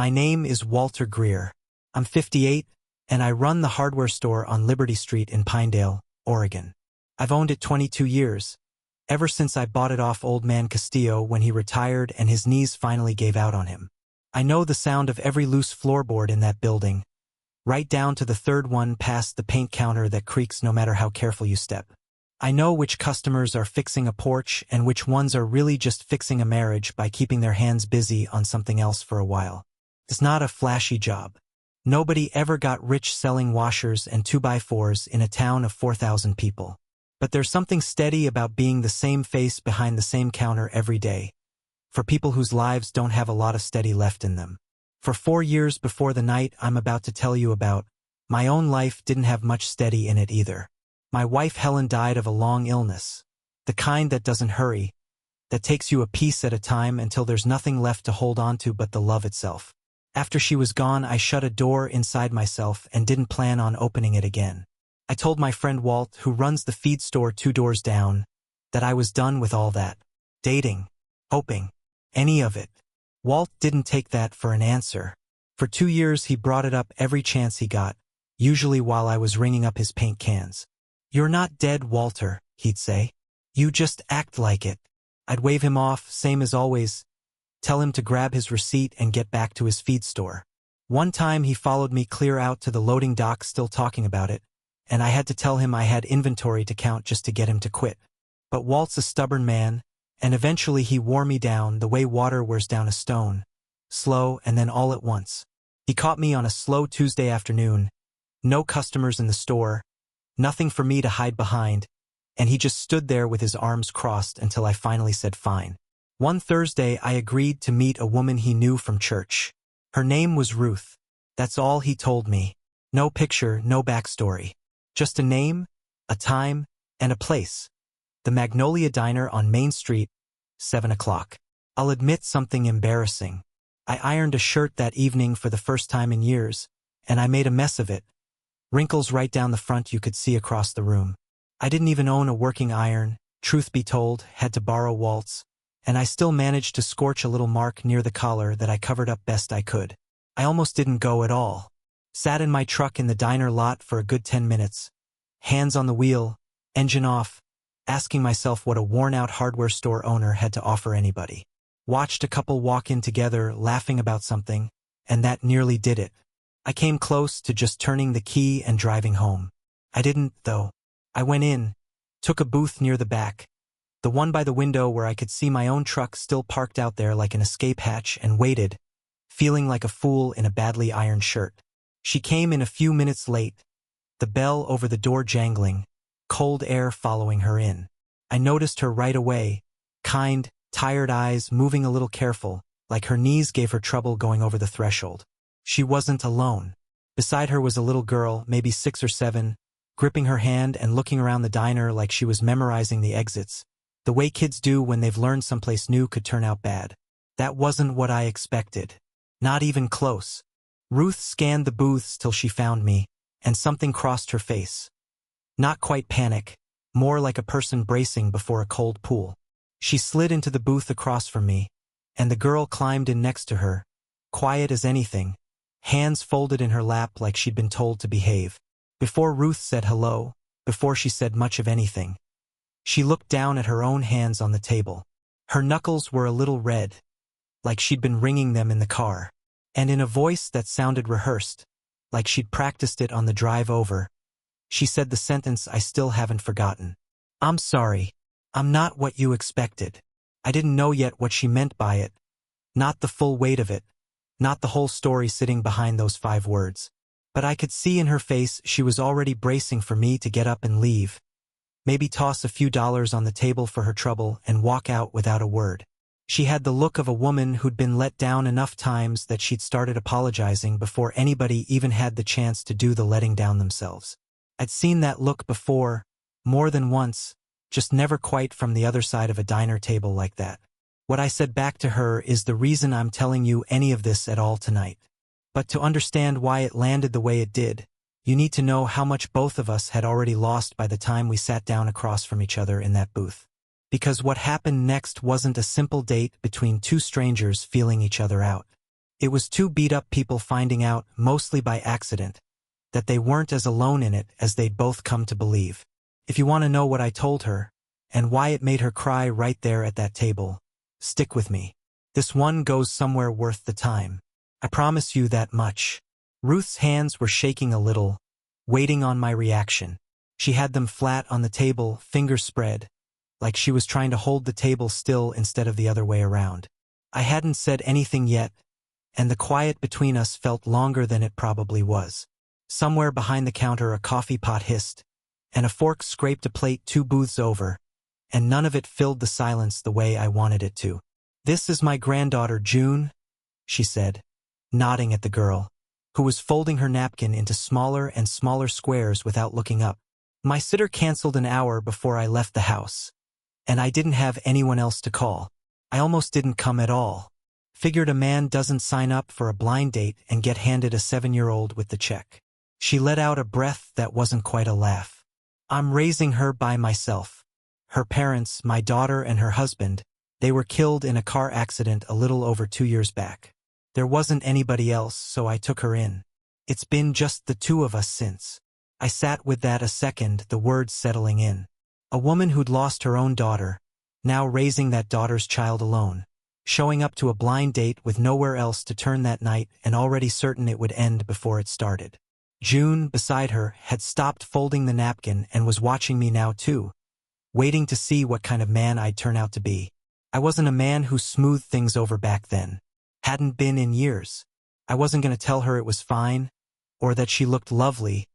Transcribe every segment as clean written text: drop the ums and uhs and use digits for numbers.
My name is Walter Greer. I'm 58, and I run the hardware store on Liberty Street in Pinedale, Oregon. I've owned it 22 years, ever since I bought it off Old Man Castillo when he retired and his knees finally gave out on him. I know the sound of every loose floorboard in that building, right down to the third one past the paint counter that creaks no matter how careful you step. I know which customers are fixing a porch and which ones are really just fixing a marriage by keeping their hands busy on something else for a while. It's not a flashy job. Nobody ever got rich selling washers and 2x4s in a town of 4,000 people. But there's something steady about being the same face behind the same counter every day, for people whose lives don't have a lot of steady left in them. For 4 years before the night I'm about to tell you about, my own life didn't have much steady in it either. My wife Helen died of a long illness, the kind that doesn't hurry, that takes you a piece at a time until there's nothing left to hold on to but the love itself. After she was gone, I shut a door inside myself and didn't plan on opening it again. I told my friend Walt, who runs the feed store 2 doors down, that I was done with all that. Dating, hoping, any of it. Walt didn't take that for an answer. For 2 years he brought it up every chance he got, usually while I was ringing up his paint cans. "You're not dead, Walter," he'd say. "You just act like it." I'd wave him off, same as always, tell him to grab his receipt and get back to his feed store. One time he followed me clear out to the loading dock still talking about it, and I had to tell him I had inventory to count just to get him to quit. But Walt's a stubborn man, and eventually he wore me down the way water wears down a stone. Slow and then all at once. He caught me on a slow Tuesday afternoon, no customers in the store, nothing for me to hide behind, and he just stood there with his arms crossed until I finally said fine. One Thursday I agreed to meet a woman he knew from church. Her name was Ruth. That's all he told me. No picture, no backstory. Just a name, a time, and a place. The Magnolia Diner on Main Street, 7 o'clock. I'll admit something embarrassing. I ironed a shirt that evening for the first time in years, and I made a mess of it. Wrinkles right down the front you could see across the room. I didn't even own a working iron, truth be told, had to borrow Walt's, and I still managed to scorch a little mark near the collar that I covered up best I could. I almost didn't go at all. Sat in my truck in the diner lot for a good 10 minutes, hands on the wheel, engine off, asking myself what a worn-out hardware store owner had to offer anybody. Watched a couple walk in together, laughing about something, and that nearly did it. I came close to just turning the key and driving home. I didn't, though. I went in, took a booth near the back, the one by the window where I could see my own truck still parked out there like an escape hatch, and waited, feeling like a fool in a badly ironed shirt. She came in a few minutes late, the bell over the door jangling, cold air following her in. I noticed her right away, kind, tired eyes moving a little careful, like her knees gave her trouble going over the threshold. She wasn't alone. Beside her was a little girl, maybe 6 or 7, gripping her hand and looking around the diner like she was memorizing the exits, the way kids do when they've learned someplace new could turn out bad. That wasn't what I expected. Not even close. Ruth scanned the booths till she found me, and something crossed her face. Not quite panic, more like a person bracing before a cold pool. She slid into the booth across from me, and the girl climbed in next to her, quiet as anything, hands folded in her lap like she'd been told to behave. Before Ruth said hello, before she said much of anything, she looked down at her own hands on the table. Her knuckles were a little red, like she'd been wringing them in the car, and in a voice that sounded rehearsed, like she'd practiced it on the drive over, she said the sentence I still haven't forgotten. "I'm sorry. I'm not what you expected." I didn't know yet what she meant by it, not the full weight of it, not the whole story sitting behind those 5 words. But I could see in her face she was already bracing for me to get up and leave, maybe toss a few dollars on the table for her trouble and walk out without a word. She had the look of a woman who'd been let down enough times that she'd started apologizing before anybody even had the chance to do the letting down themselves. I'd seen that look before, more than once, just never quite from the other side of a diner table like that. What I said back to her is the reason I'm telling you any of this at all tonight. But to understand why it landed the way it did, you need to know how much both of us had already lost by the time we sat down across from each other in that booth. Because what happened next wasn't a simple date between 2 strangers feeling each other out. It was two beat-up people finding out, mostly by accident, that they weren't as alone in it as they'd both come to believe. If you want to know what I told her, and why it made her cry right there at that table, stick with me. This one goes somewhere worth the time. I promise you that much. Ruth's hands were shaking a little, waiting on my reaction. She had them flat on the table, fingers spread, like she was trying to hold the table still instead of the other way around. I hadn't said anything yet, and the quiet between us felt longer than it probably was. Somewhere behind the counter a coffee pot hissed, and a fork scraped a plate 2 booths over, and none of it filled the silence the way I wanted it to. "This is my granddaughter, June," she said, nodding at the girl, who was folding her napkin into smaller and smaller squares without looking up. My sitter canceled an hour before I left the house, and I didn't have anyone else to call. I almost didn't come at all. Figured a man doesn't sign up for a blind date and get handed a 7-year-old with the check. She let out a breath that wasn't quite a laugh. "I'm raising her by myself. Her parents, my daughter and her husband, they were killed in a car accident a little over 2 years back. There wasn't anybody else, so I took her in. It's been just the two of us since." I sat with that a second, the words settling in. A woman who'd lost her own daughter, now raising that daughter's child alone, showing up to a blind date with nowhere else to turn that night and already certain it would end before it started. June, beside her, had stopped folding the napkin and was watching me now too, waiting to see what kind of man I'd turn out to be. I wasn't a man who smoothed things over back then. Hadn't been in years. I wasn't going to tell her it was fine, or that she looked lovely,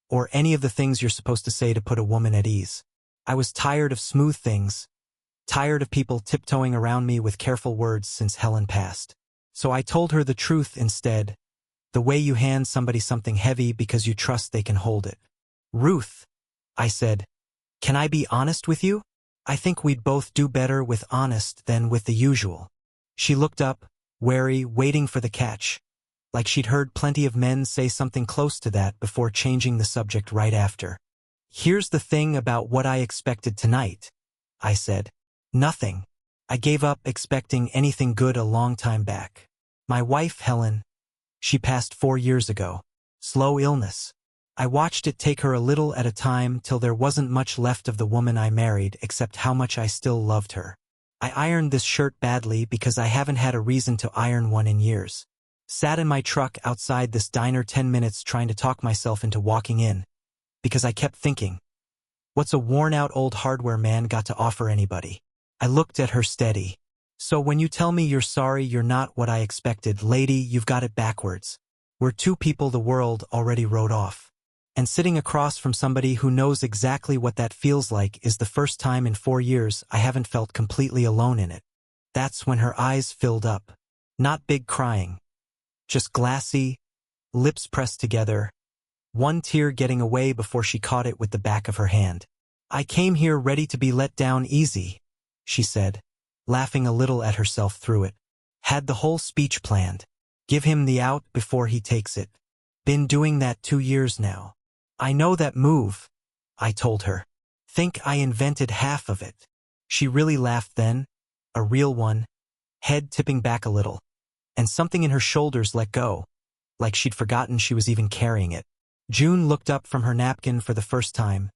or any of the things you're supposed to say to put a woman at ease. I was tired of smooth things, tired of people tiptoeing around me with careful words since Helen passed. So I told her the truth instead, the way you hand somebody something heavy because you trust they can hold it. "Ruth," I said, "can I be honest with you? I think we'd both do better with honest than with the usual." She looked up, wary, waiting for the catch, like she'd heard plenty of men say something close to that before changing the subject right after. "Here's the thing about what I expected tonight," I said. "Nothing. I gave up expecting anything good a long time back. My wife, Helen, she passed 4 years ago. Slow illness. I watched it take her a little at a time till there wasn't much left of the woman I married except how much I still loved her. I ironed this shirt badly because I haven't had a reason to iron one in years. Sat in my truck outside this diner 10 minutes trying to talk myself into walking in, because I kept thinking, what's a worn-out old hardware man got to offer anybody? I looked at her steady. "So when you tell me you're sorry you're not what I expected, lady, you've got it backwards. We're two people the world already wrote off. And sitting across from somebody who knows exactly what that feels like is the first time in 4 years I haven't felt completely alone in it." That's when her eyes filled up. Not big crying. Just glassy, lips pressed together, one tear getting away before she caught it with the back of her hand. "I came here ready to be let down easy," she said, laughing a little at herself through it. "Had the whole speech planned. Give him the out before he takes it. Been doing that 2 years now. I know that move," I told her. "Think I invented half of it." She really laughed then, a real one, head tipping back a little, and something in her shoulders let go, like she'd forgotten she was even carrying it. June looked up from her napkin for the first time,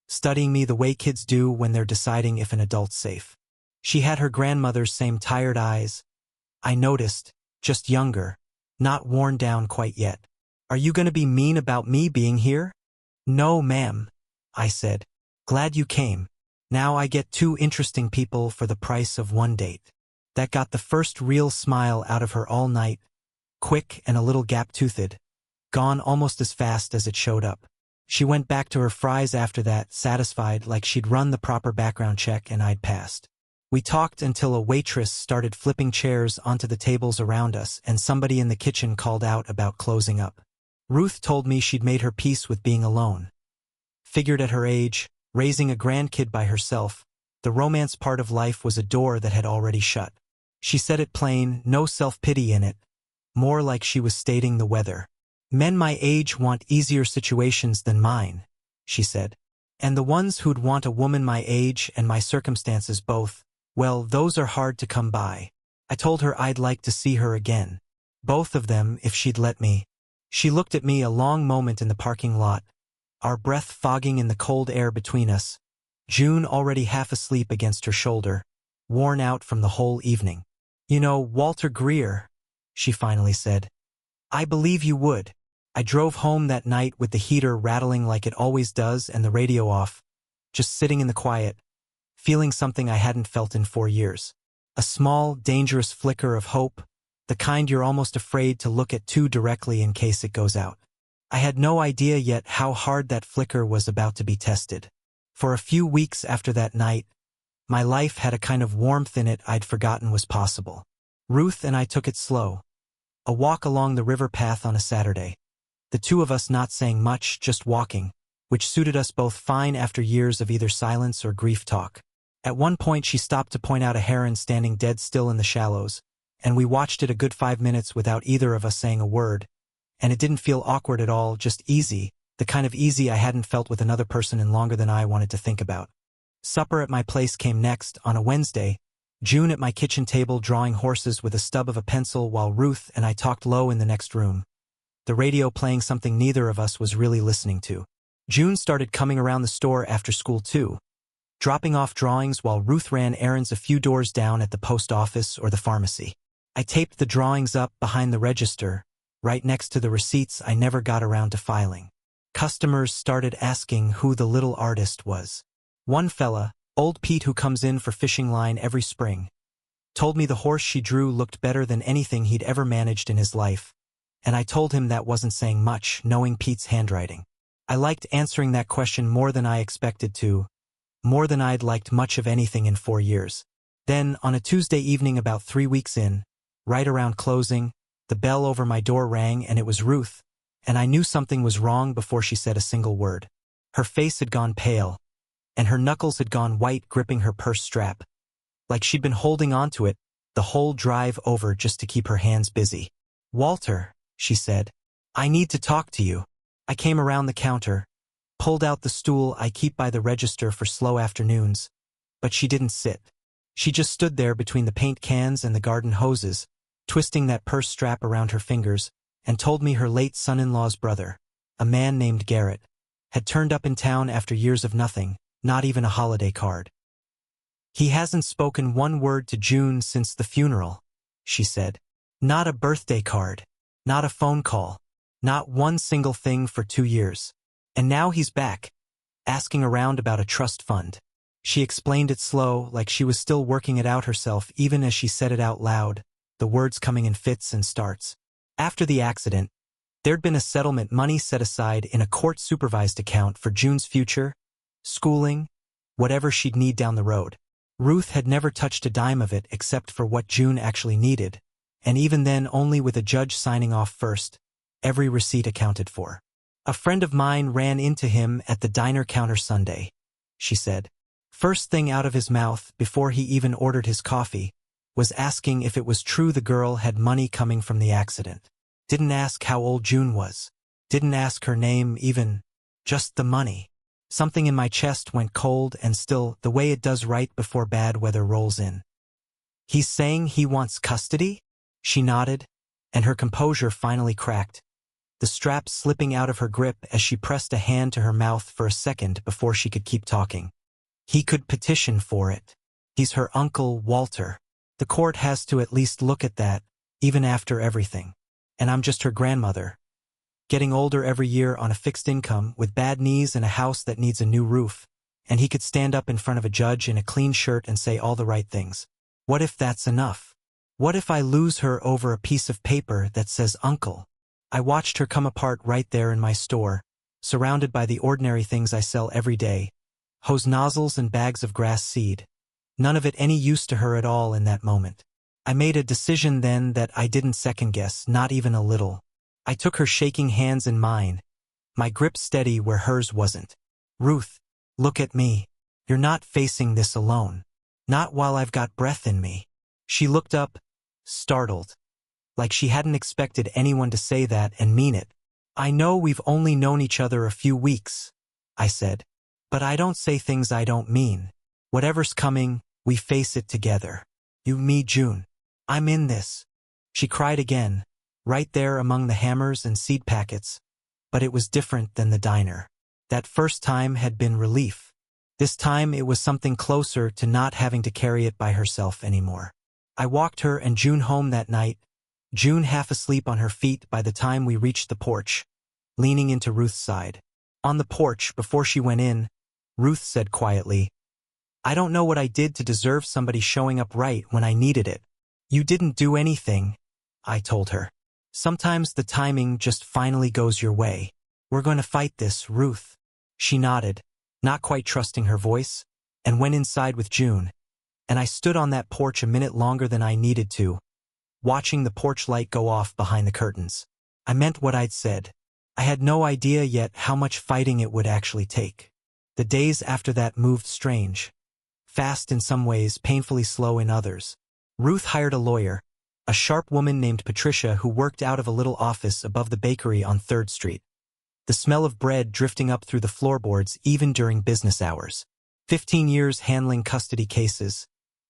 studying me the way kids do when they're deciding if an adult's safe. She had her grandmother's same tired eyes, I noticed, just younger, not worn down quite yet. "Are you going to be mean about me being here?" "No, ma'am," I said. "Glad you came. Now I get 2 interesting people for the price of 1 date." That got the first real smile out of her all night, quick and a little gap-toothed, gone almost as fast as it showed up. She went back to her fries after that, satisfied, like she'd run the proper background check and I'd passed. We talked until a waitress started flipping chairs onto the tables around us and somebody in the kitchen called out about closing up. Ruth told me she'd made her peace with being alone. Figured at her age, raising a grandkid by herself, the romance part of life was a door that had already shut. She said it plain, no self-pity in it, more like she was stating the weather. "Men my age want easier situations than mine," she said. "And the ones who'd want a woman my age and my circumstances both, well, those are hard to come by." I told her I'd like to see her again. Both of them, if she'd let me. She looked at me a long moment in the parking lot, our breath fogging in the cold air between us, June already half asleep against her shoulder, worn out from the whole evening. You know, Walter Greer, she finally said. I believe you would. I drove home that night with the heater rattling like it always does and the radio off, just sitting in the quiet, feeling something I hadn't felt in 4 years. A small, dangerous flicker of hope, the kind you're almost afraid to look at too directly in case it goes out. I had no idea yet how hard that flicker was about to be tested. For a few weeks after that night, my life had a kind of warmth in it I'd forgotten was possible. Ruth and I took it slow. A walk along the river path on a Saturday. The two of us not saying much, just walking, which suited us both fine after years of either silence or grief talk. At one point she stopped to point out a heron standing dead still in the shallows, and we watched it a good 5 minutes without either of us saying a word, and it didn't feel awkward at all, just easy, the kind of easy I hadn't felt with another person in longer than I wanted to think about. Supper at my place came next, on a Wednesday, June at my kitchen table drawing horses with a stub of a pencil while Ruth and I talked low in the next room, the radio playing something neither of us was really listening to. June started coming around the store after school too, dropping off drawings while Ruth ran errands a few doors down at the post office or the pharmacy. I taped the drawings up behind the register, right next to the receipts I never got around to filing. Customers started asking who the little artist was. One fella, old Pete who comes in for fishing line every spring, told me the horse she drew looked better than anything he'd ever managed in his life, and I told him that wasn't saying much, knowing Pete's handwriting. I liked answering that question more than I expected to, more than I'd liked much of anything in 4 years. Then, on a Tuesday evening about 3 weeks in, right around closing, the bell over my door rang and it was Ruth, and I knew something was wrong before she said a single word. Her face had gone pale, and her knuckles had gone white gripping her purse strap, like she'd been holding onto it the whole drive over just to keep her hands busy. Walter, she said, I need to talk to you. I came around the counter, pulled out the stool I keep by the register for slow afternoons, but she didn't sit. She just stood there between the paint cans and the garden hoses, twisting that purse strap around her fingers, and told me her late son-in-law's brother, a man named Garrett, had turned up in town after years of nothing, not even a holiday card. He hasn't spoken one word to June since the funeral, she said. Not a birthday card, not a phone call, not one single thing for 2 years. And now he's back, asking around about a trust fund. She explained it slow, like she was still working it out herself even as she said it out loud, the words coming in fits and starts. After the accident, there'd been a settlement money set aside in a court-supervised account for June's future, schooling, whatever she'd need down the road. Ruth had never touched a dime of it except for what June actually needed, and even then only with a judge signing off first, every receipt accounted for. A friend of mine ran into him at the diner counter Sunday, she said. First thing out of his mouth, before he even ordered his coffee, was asking if it was true the girl had money coming from the accident. Didn't ask how old June was. Didn't ask her name even. Just the money. Something in my chest went cold and still, the way it does right before bad weather rolls in. He's saying he wants custody? She nodded, and her composure finally cracked, the strap slipping out of her grip as she pressed a hand to her mouth for a second before she could keep talking. He could petition for it. He's her uncle, Walter. The court has to at least look at that, even after everything. And I'm just her grandmother, getting older every year on a fixed income with bad knees and a house that needs a new roof, and he could stand up in front of a judge in a clean shirt and say all the right things. What if that's enough? What if I lose her over a piece of paper that says uncle? I watched her come apart right there in my store, surrounded by the ordinary things I sell every day, hose nozzles and bags of grass seed. None of it any use to her at all in that moment. I made a decision then that I didn't second-guess, not even a little. I took her shaking hands in mine, my grip steady where hers wasn't. Ruth, look at me. You're not facing this alone. Not while I've got breath in me. She looked up, startled, like she hadn't expected anyone to say that and mean it. I know we've only known each other a few weeks, I said, but I don't say things I don't mean. Whatever's coming, we face it together. You, me, June. I'm in this. She cried again, right there among the hammers and seed packets, but it was different than the diner. That first time had been relief. This time it was something closer to not having to carry it by herself anymore. I walked her and June home that night, June half asleep on her feet by the time we reached the porch, leaning into Ruth's side. On the porch, before she went in, Ruth said quietly, "I don't know what I did to deserve somebody showing up right when I needed it." "You didn't do anything," I told her. "Sometimes the timing just finally goes your way. We're going to fight this, Ruth." She nodded, not quite trusting her voice, and went inside with June, and I stood on that porch a minute longer than I needed to, watching the porch light go off behind the curtains. I meant what I'd said. I had no idea yet how much fighting it would actually take. The days after that moved strange. Fast in some ways, painfully slow in others. Ruth hired a lawyer, a sharp woman named Patricia who worked out of a little office above the bakery on 3rd Street. The smell of bread drifting up through the floorboards even during business hours. 15 years handling custody cases,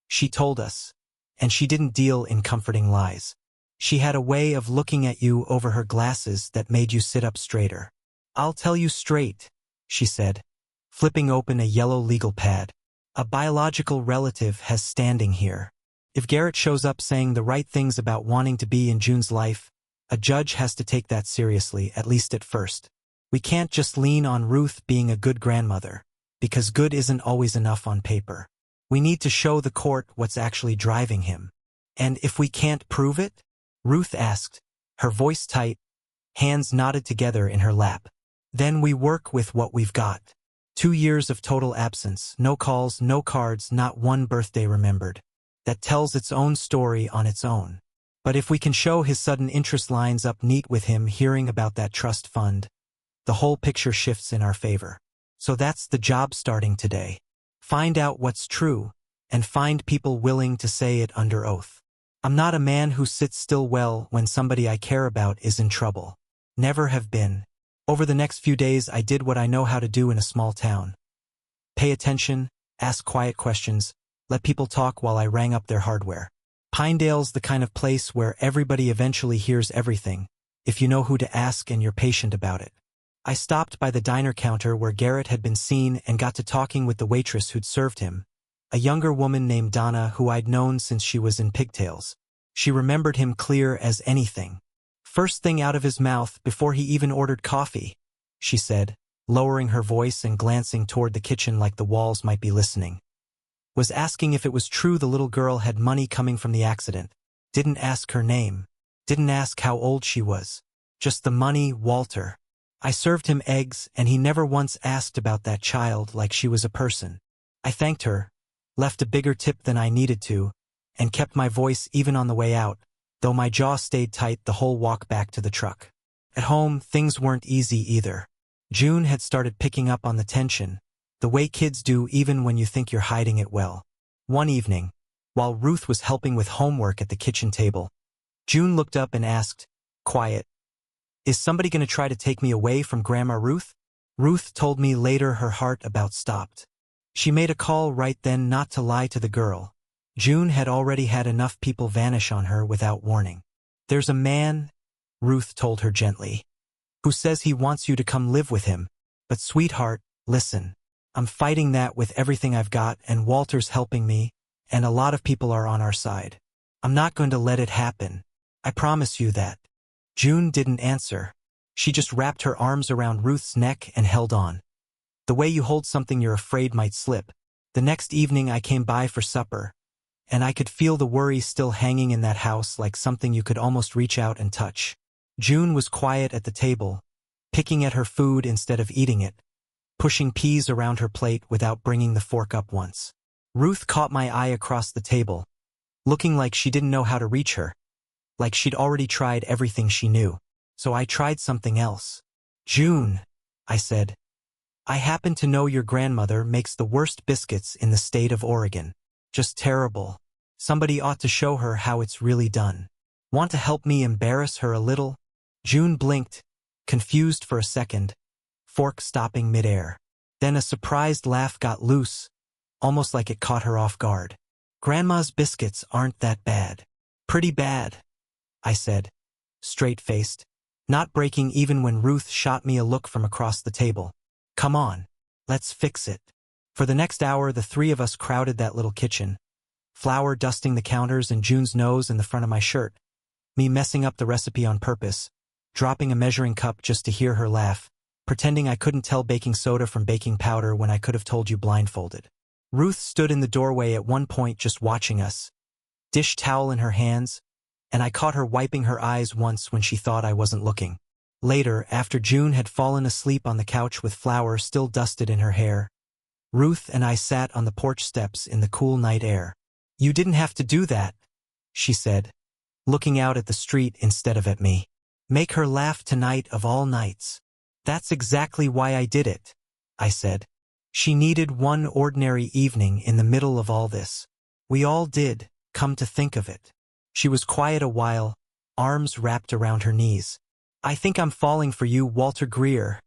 she told us, and she didn't deal in comforting lies. She had a way of looking at you over her glasses that made you sit up straighter. "I'll tell you straight," she said, flipping open a yellow legal pad. "A biological relative has standing here. If Garrett shows up saying the right things about wanting to be in June's life, a judge has to take that seriously, at least at first. We can't just lean on Ruth being a good grandmother, because good isn't always enough on paper. We need to show the court what's actually driving him. And if we can't prove it?" Ruth asked, her voice tight, hands knotted together in her lap. "Then we work with what we've got. 2 years of total absence, no calls, no cards, not one birthday remembered. That tells its own story on its own. But if we can show his sudden interest lines up neat with him hearing about that trust fund, the whole picture shifts in our favor. So that's the job starting today. Find out what's true, and find people willing to say it under oath. I'm not a man who sits still well when somebody I care about is in trouble. Never have been. Over the next few days I did what I know how to do in a small town. Pay attention, ask quiet questions, let people talk while I rang up their hardware. Pinedale's the kind of place where everybody eventually hears everything, if you know who to ask and you're patient about it. I stopped by the diner counter where Garrett had been seen and got to talking with the waitress who'd served him, a younger woman named Donna who I'd known since she was in pigtails. She remembered him clear as anything. "First thing out of his mouth before he even ordered coffee," she said, lowering her voice and glancing toward the kitchen like the walls might be listening. "Was asking if it was true the little girl had money coming from the accident. Didn't ask her name. Didn't ask how old she was. Just the money, Walter. I served him eggs and he never once asked about that child like she was a person. I thanked her, left a bigger tip than I needed to, and kept my voice even on the way out, though my jaw stayed tight the whole walk back to the truck. At home, things weren't easy either. June had started picking up on the tension, the way kids do even when you think you're hiding it well. One evening, while Ruth was helping with homework at the kitchen table, June looked up and asked, quiet, "Is somebody going to try to take me away from Grandma Ruth?" Ruth told me later her heart about stopped. She made a call right then not to lie to the girl. June had already had enough people vanish on her without warning. "There's a man," Ruth told her gently, "who says he wants you to come live with him. But sweetheart, listen. I'm fighting that with everything I've got, and Walter's helping me, and a lot of people are on our side. I'm not going to let it happen. I promise you that." June didn't answer. She just wrapped her arms around Ruth's neck and held on. The way you hold something you're afraid might slip. The next evening I came by for supper, and I could feel the worry still hanging in that house like something you could almost reach out and touch. June was quiet at the table, picking at her food instead of eating it, pushing peas around her plate without bringing the fork up once. Ruth caught my eye across the table, looking like she didn't know how to reach her, like she'd already tried everything she knew. So I tried something else. "June," I said, "I happen to know your grandmother makes the worst biscuits in the state of Oregon. Just terrible. Somebody ought to show her how it's really done. Want to help me embarrass her a little?" June blinked, confused for a second, fork stopping midair. Then a surprised laugh got loose, almost like it caught her off guard. "Grandma's biscuits aren't that bad." "Pretty bad," I said, straight-faced, not breaking even when Ruth shot me a look from across the table. Come on, let's fix it. For the next hour, the three of us crowded that little kitchen, flour dusting the counters and June's nose in the front of my shirt, me messing up the recipe on purpose, dropping a measuring cup just to hear her laugh, pretending I couldn't tell baking soda from baking powder when I could have told you blindfolded. Ruth stood in the doorway at one point just watching us, dish towel in her hands, and I caught her wiping her eyes once when she thought I wasn't looking. Later, after June had fallen asleep on the couch with flour still dusted in her hair, Ruth and I sat on the porch steps in the cool night air. You didn't have to do that, she said, looking out at the street instead of at me. Make her laugh tonight of all nights. That's exactly why I did it, I said. She needed one ordinary evening in the middle of all this. We all did, come to think of it. She was quiet a while, arms wrapped around her knees. I think I'm falling for you, Walter Greer,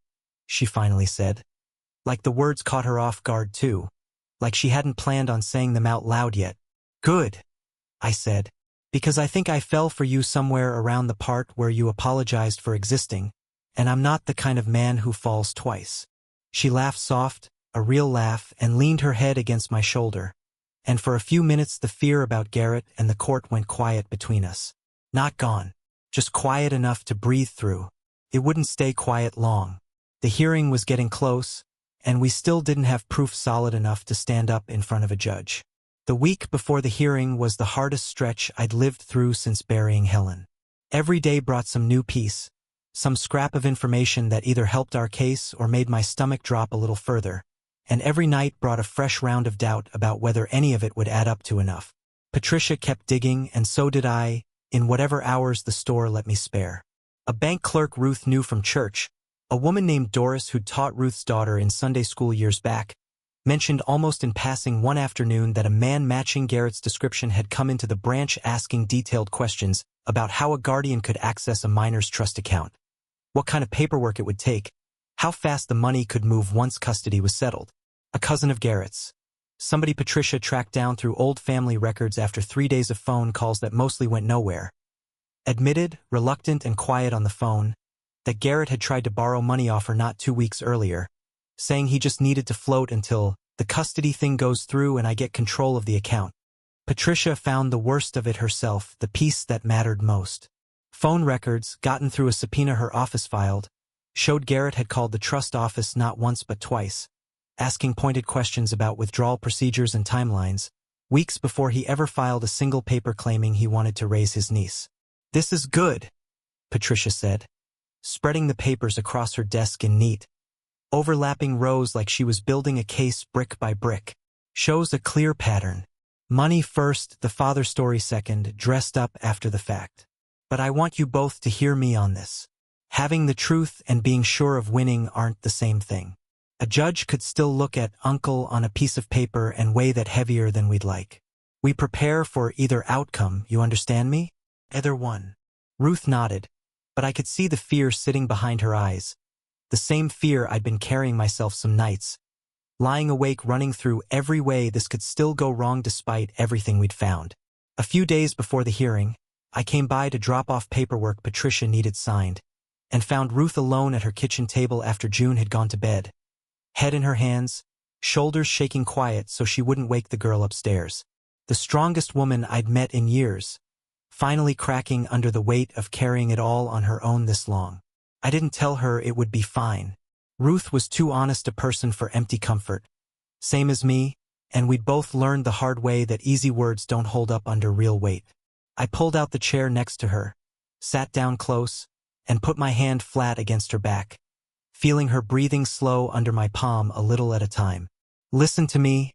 she finally said. Like the words caught her off guard too, like she hadn't planned on saying them out loud yet. Good, I said, because I think I fell for you somewhere around the part where you apologized for existing, and I'm not the kind of man who falls twice. She laughed soft, a real laugh, and leaned her head against my shoulder. And for a few minutes the fear about Garrett and the court went quiet between us. Not gone, just quiet enough to breathe through. It wouldn't stay quiet long. The hearing was getting close, and we still didn't have proof solid enough to stand up in front of a judge. The week before the hearing was the hardest stretch I'd lived through since burying Helen. Every day brought some new piece, some scrap of information that either helped our case or made my stomach drop a little further, and every night brought a fresh round of doubt about whether any of it would add up to enough. Patricia kept digging, and so did I, in whatever hours the store let me spare. A bank clerk Ruth knew from church, a woman named Doris who'd taught Ruth's daughter in Sunday school years back, mentioned almost in passing one afternoon that a man matching Garrett's description had come into the branch asking detailed questions about how a guardian could access a minor's trust account, what kind of paperwork it would take, how fast the money could move once custody was settled. A cousin of Garrett's. Somebody Patricia tracked down through old family records after 3 days of phone calls that mostly went nowhere. Admitted, reluctant and quiet on the phone, that Garrett had tried to borrow money off her not 2 weeks earlier, saying he just needed to float until the custody thing goes through and I get control of the account. Patricia found the worst of it herself, the piece that mattered most. Phone records, gotten through a subpoena her office filed, showed Garrett had called the trust office not once but twice, asking pointed questions about withdrawal procedures and timelines, weeks before he ever filed a single paper claiming he wanted to raise his niece. This is good, Patricia said, spreading the papers across her desk in neat, overlapping rows like she was building a case brick by brick. Shows a clear pattern. Money first, the father story second, dressed up after the fact. But I want you both to hear me on this. Having the truth and being sure of winning aren't the same thing. A judge could still look at uncle on a piece of paper and weigh that heavier than we'd like. We prepare for either outcome, you understand me? Either one. Ruth nodded, but I could see the fear sitting behind her eyes. The same fear I'd been carrying myself some nights, lying awake running through every way this could still go wrong despite everything we'd found. A few days before the hearing, I came by to drop off paperwork Patricia needed signed, and found Ruth alone at her kitchen table after June had gone to bed. Head in her hands, shoulders shaking quiet so she wouldn't wake the girl upstairs. The strongest woman I'd met in years, finally cracking under the weight of carrying it all on her own this long. I didn't tell her it would be fine. Ruth was too honest a person for empty comfort. Same as me, and we'd both learned the hard way that easy words don't hold up under real weight. I pulled out the chair next to her, sat down close, and put my hand flat against her back, feeling her breathing slow under my palm a little at a time. Listen to me,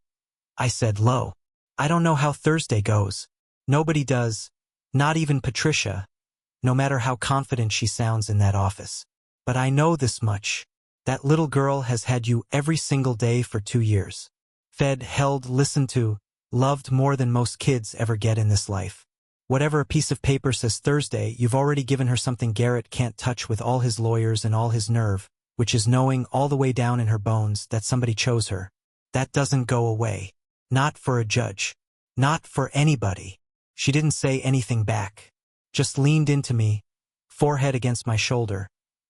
I said low. I don't know how Thursday goes. Nobody does, not even Patricia, no matter how confident she sounds in that office. But I know this much. That little girl has had you every single day for 2 years. Fed, held, listened to, loved more than most kids ever get in this life. Whatever a piece of paper says Thursday, you've already given her something Garrett can't touch with all his lawyers and all his nerve, which is knowing all the way down in her bones that somebody chose her. That doesn't go away. Not for a judge. Not for anybody. She didn't say anything back. Just leaned into me, forehead against my shoulder,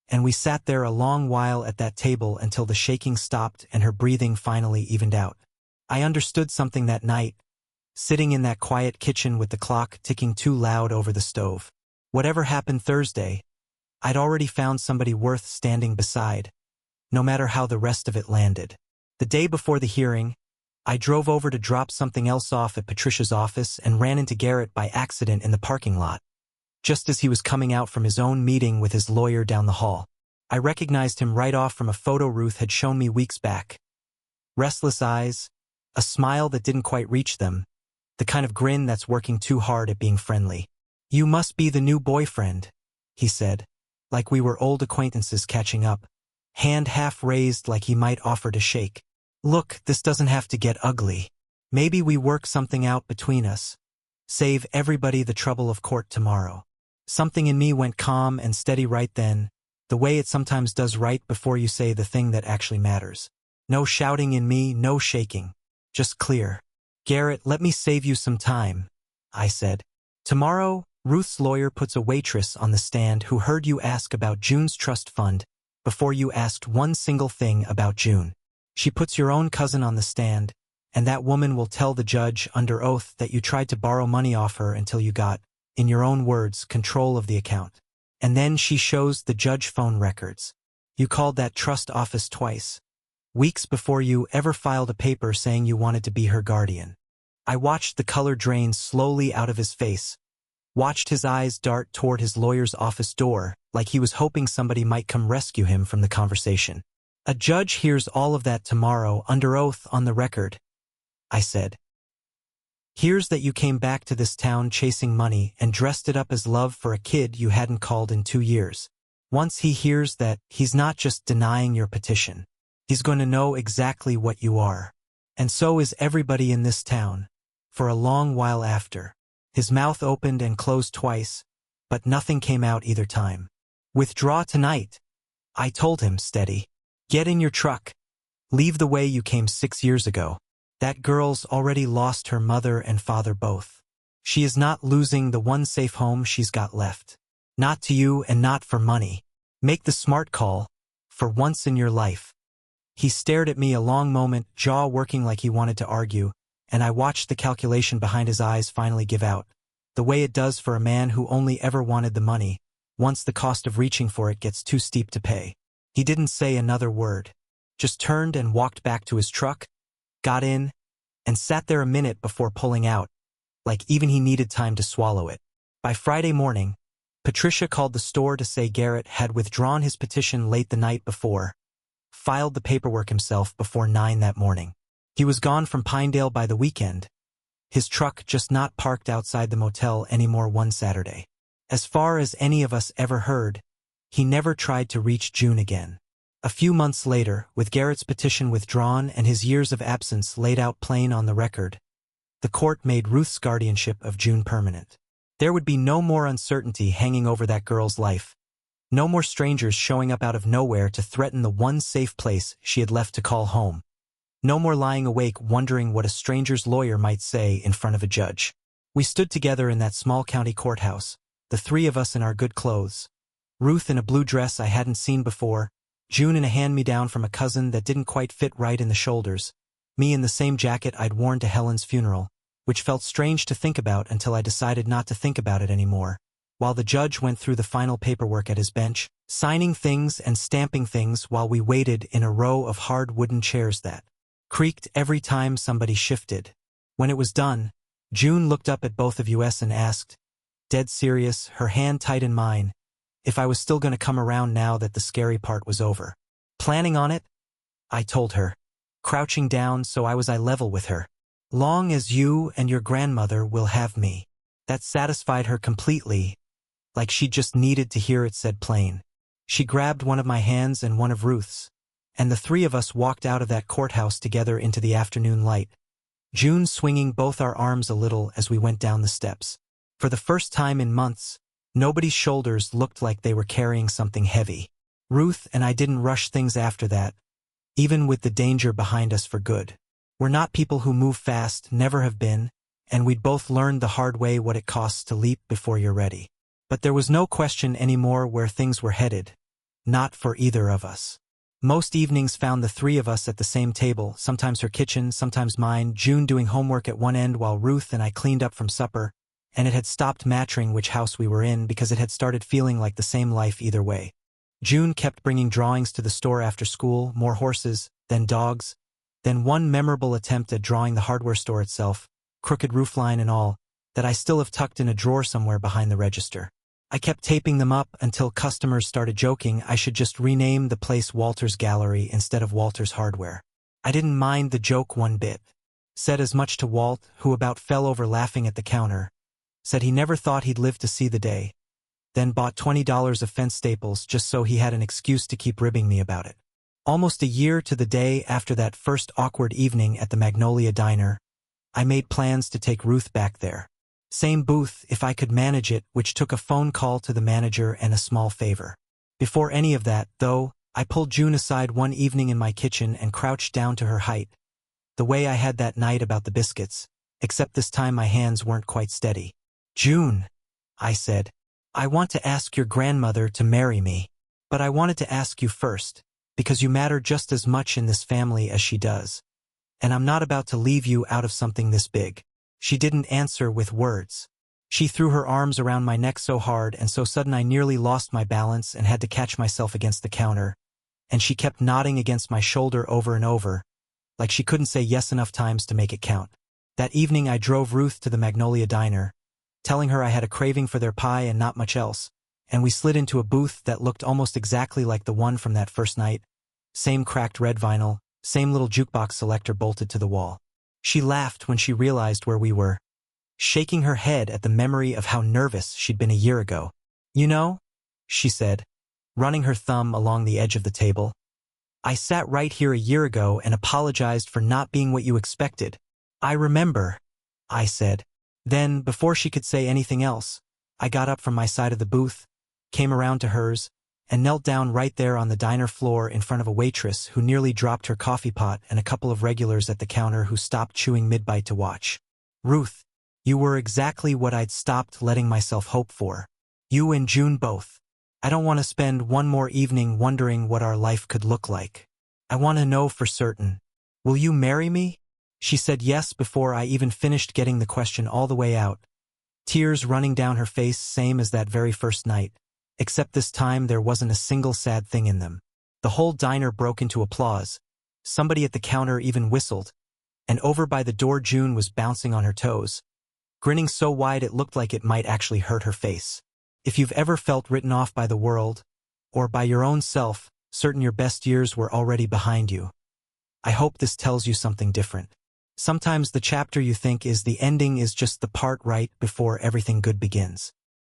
and we sat there a long while at that table until the shaking stopped and her breathing finally evened out. I understood something that night, sitting in that quiet kitchen with the clock ticking too loud over the stove. Whatever happened Thursday, I'd already found somebody worth standing beside, no matter how the rest of it landed. The day before the hearing, I drove over to drop something else off at Patricia's office and ran into Garrett by accident in the parking lot, just as he was coming out from his own meeting with his lawyer down the hall. I recognized him right off from a photo Ruth had shown me weeks back. Restless eyes, a smile that didn't quite reach them, the kind of grin that's working too hard at being friendly. "You must be the new boyfriend," he said, like we were old acquaintances catching up, hand half raised like he might offer to shake. "Look, this doesn't have to get ugly. Maybe we work something out between us. Save everybody the trouble of court tomorrow." Something in me went calm and steady right then, the way it sometimes does right before you say the thing that actually matters. No shouting in me, no shaking. Just clear. "Garrett, let me save you some time," I said. "Tomorrow, Ruth's lawyer puts a waitress on the stand who heard you ask about June's trust fund before you asked one single thing about June. She puts your own cousin on the stand, and that woman will tell the judge under oath that you tried to borrow money off her until you got, in your own words, control of the account. And then she shows the judge phone records. You called that trust office twice, weeks before you ever filed a paper saying you wanted to be her guardian." I watched the color drain slowly out of his face, watched his eyes dart toward his lawyer's office door, like he was hoping somebody might come rescue him from the conversation. "A judge hears all of that tomorrow under oath on the record," I said. "Hears that you came back to this town chasing money and dressed it up as love for a kid you hadn't called in 2 years. Once he hears that, he's not just denying your petition. He's going to know exactly what you are. And so is everybody in this town, for a long while after." His mouth opened and closed twice, but nothing came out either time. "Withdraw tonight," I told him, steady. "Get in your truck. Leave the way you came 6 years ago. That girl's already lost her mother and father both. She is not losing the one safe home she's got left. Not to you and not for money. Make the smart call, for once in your life." He stared at me a long moment, jaw working like he wanted to argue, and I watched the calculation behind his eyes finally give out, the way it does for a man who only ever wanted the money, once the cost of reaching for it gets too steep to pay. He didn't say another word, just turned and walked back to his truck, got in, and sat there a minute before pulling out, like even he needed time to swallow it. By Friday morning, Patricia called the store to say Garrett had withdrawn his petition late the night before, filed the paperwork himself before 9 that morning. He was gone from Pinedale by the weekend, his truck just not parked outside the motel anymore one Saturday. As far as any of us ever heard, he never tried to reach June again. A few months later, with Garrett's petition withdrawn and his years of absence laid out plain on the record, the court made Ruth's guardianship of June permanent. There would be no more uncertainty hanging over that girl's life. No more strangers showing up out of nowhere to threaten the one safe place she had left to call home. No more lying awake wondering what a stranger's lawyer might say in front of a judge. We stood together in that small county courthouse, the three of us in our good clothes. Ruth in a blue dress I hadn't seen before, June in a hand-me-down from a cousin that didn't quite fit right in the shoulders, me in the same jacket I'd worn to Helen's funeral, which felt strange to think about until I decided not to think about it anymore, while the judge went through the final paperwork at his bench, signing things and stamping things while we waited in a row of hard wooden chairs that creaked every time somebody shifted. When it was done, June looked up at both of us and asked, dead serious, her hand tight in mine, if I was still going to come around now that the scary part was over. "Planning on it?" I told her, crouching down so I was eye level with her. "Long as you and your grandmother will have me." That satisfied her completely, like she just needed to hear it said plain. She grabbed one of my hands and one of Ruth's, and the three of us walked out of that courthouse together into the afternoon light, June swinging both our arms a little as we went down the steps. For the first time in months, nobody's shoulders looked like they were carrying something heavy. Ruth and I didn't rush things after that, even with the danger behind us for good. We're not people who move fast, never have been, and we'd both learned the hard way what it costs to leap before you're ready. But there was no question anymore where things were headed. Not for either of us. Most evenings found the three of us at the same table, sometimes her kitchen, sometimes mine, June doing homework at one end while Ruth and I cleaned up from supper, and it had stopped mattering which house we were in because it had started feeling like the same life either way. June kept bringing drawings to the store after school, more horses, then dogs, then one memorable attempt at drawing the hardware store itself, crooked roofline and all, that I still have tucked in a drawer somewhere behind the register. I kept taping them up until customers started joking I should just rename the place Walter's Gallery instead of Walter's Hardware. I didn't mind the joke one bit. Said as much to Walt, who about fell over laughing at the counter. Said he never thought he'd live to see the day. Then bought $20 of fence staples just so he had an excuse to keep ribbing me about it. Almost a year to the day after that first awkward evening at the Magnolia Diner, I made plans to take Ruth back there. Same booth if I could manage it, which took a phone call to the manager and a small favor. Before any of that, though, I pulled June aside one evening in my kitchen and crouched down to her height, the way I had that night about the biscuits, except this time my hands weren't quite steady. "June," I said, "I want to ask your grandmother to marry me. But I wanted to ask you first, because you matter just as much in this family as she does. And I'm not about to leave you out of something this big." She didn't answer with words. She threw her arms around my neck so hard and so sudden I nearly lost my balance and had to catch myself against the counter, and she kept nodding against my shoulder over and over, like she couldn't say yes enough times to make it count. That evening I drove Ruth to the Magnolia Diner, telling her I had a craving for their pie and not much else, and we slid into a booth that looked almost exactly like the one from that first night. Same cracked red vinyl, same little jukebox selector bolted to the wall. She laughed when she realized where we were, shaking her head at the memory of how nervous she'd been a year ago. "You know," she said, running her thumb along the edge of the table, "I sat right here a year ago and apologized for not being what you expected." "I remember," I said. Then, before she could say anything else, I got up from my side of the booth, came around to hers, and knelt down right there on the diner floor in front of a waitress who nearly dropped her coffee pot and a couple of regulars at the counter who stopped chewing mid-bite to watch. "Ruth, you were exactly what I'd stopped letting myself hope for. You and June both. I don't want to spend one more evening wondering what our life could look like. I want to know for certain. Will you marry me?" She said yes before I even finished getting the question all the way out, tears running down her face same as that very first night. Except this time there wasn't a single sad thing in them. The whole diner broke into applause. Somebody at the counter even whistled, and over by the door June was bouncing on her toes, grinning so wide it looked like it might actually hurt her face. If you've ever felt written off by the world, or by your own self, certain your best years were already behind you, I hope this tells you something different. Sometimes the chapter you think is the ending is just the part right before everything good begins.